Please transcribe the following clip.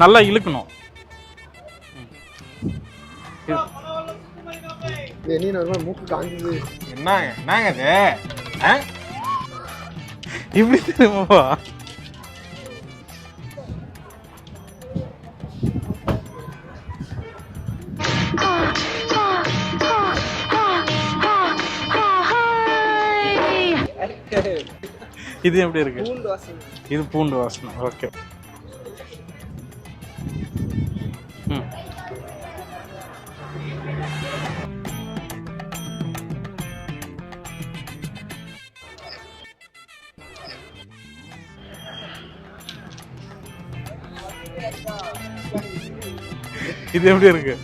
நல்லா இழுக்கணும். மூக்கு காஞ்சுது. என்னங்க இது இப்படி தெரியுமாப்பா? இது எப்படி இருக்கு? இது பூண்டு வாசனை. ஓகே. இது எப்படி இருக்கு?